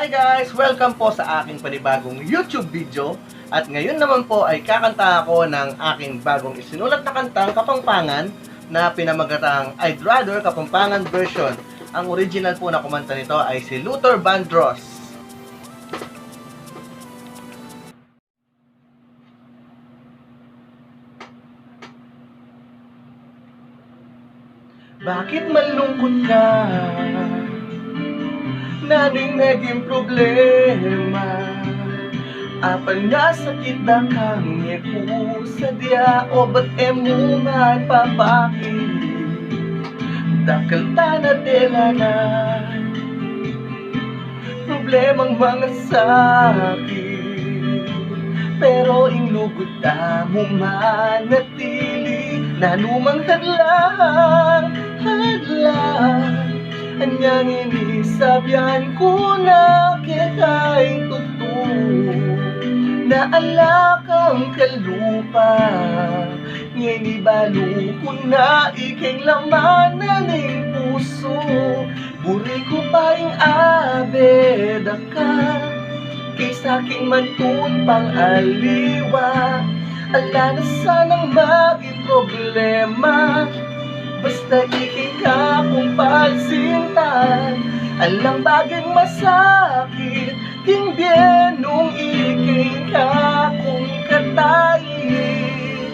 Hi guys! Welcome po sa aking panibagong YouTube video. At ngayon naman po ay kakanta ako ng aking bagong isinulat na kantang Kapampangan na pinamagatang I'd Rather Kapampangan version. Ang original po na kumanta nito ay si Luther Vandross. Bakit malungkot ka? Naning naging problema. Apan nga sakit na kami ko sadya o ba't emo man papakit? Dakal na tela na problemang mga sakit. Pero inlugod na mo manatili nanumang hadlang anyang inisabyan ko na kita'y totoo na alakang kalupa ngayon ibalo ko na ikay laman na ning puso buri ko pa yung abeda ka kay sa'king mantun pang aliwa ala na sanang maging problema basta ikay ka kung pagsintan alang baging masakit king bienong ikay ka kung katayin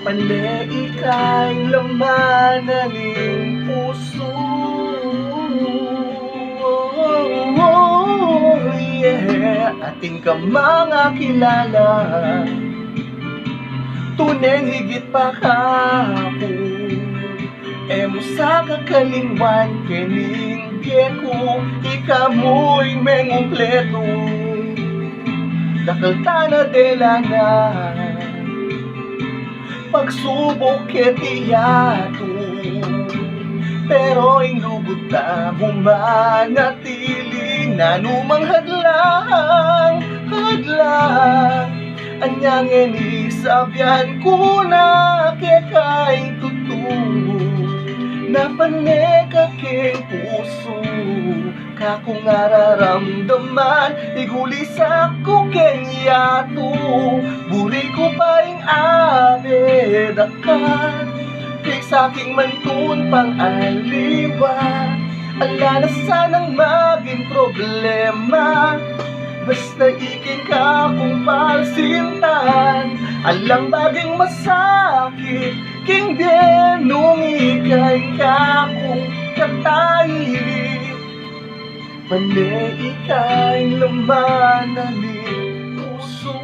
pande ikay laman na ning puso yeah. Atin ka mga kilala tuneng higit pa kako emo sa kakalingwan kening ko ikamoy mengumpleto dakal tana dela na pagsubok ketiyato pero inugod na manatili nanumang hadlang anyang inisabyan ko na kekay tutungo na paneka keng puso kakong araramdaman igulis ako keng yato buri ko pa yung abedakan kay sa'king mantun pang aliwa ala na sanang maging problema basta ikin ka kung palsintan alang baging masakit king bienong ikay ka kung katayin mali ikay laman na ning puso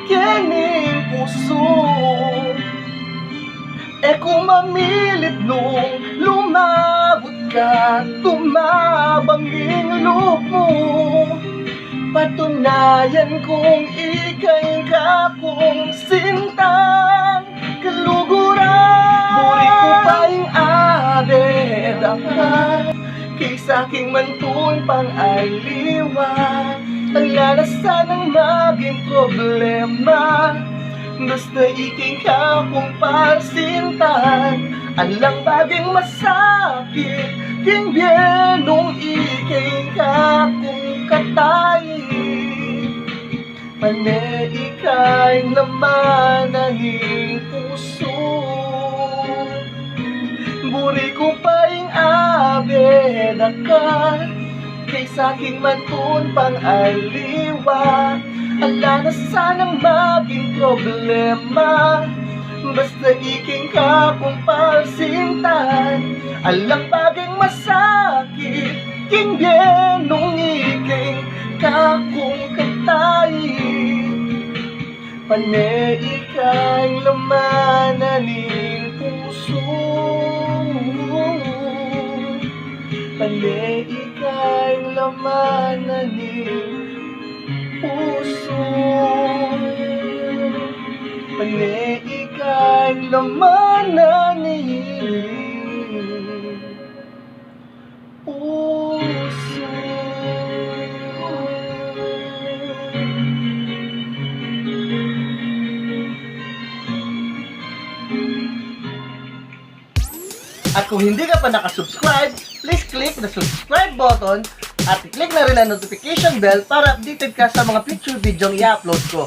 kening puso kung mamilit nung lumabot ka tumabanging loob mo patunayan kong ikay ka kung sintang kaluguran buri ko pa yung abedakan kay sa'king mantun pang aliwa ala na sanang maging problema basta ikay ka kung palsintan alang baging masakit king bienong ikay ka kung katayin mane ikay laman na ning puso buri ko pa yung abedakan kay sa'king mantun pang aliwa ala na sanang maging problema basta iking ka kung palsintan alang baging masakit king bienong iking ka kung katayin pane ikay laman na ning puso pane ikay laman na ning puso pane ikay laman na ning puso. At kung hindi ka pa nakasubscribe, please click the subscribe button at click na rin ang notification bell para updated ka sa mga future video i-upload ko.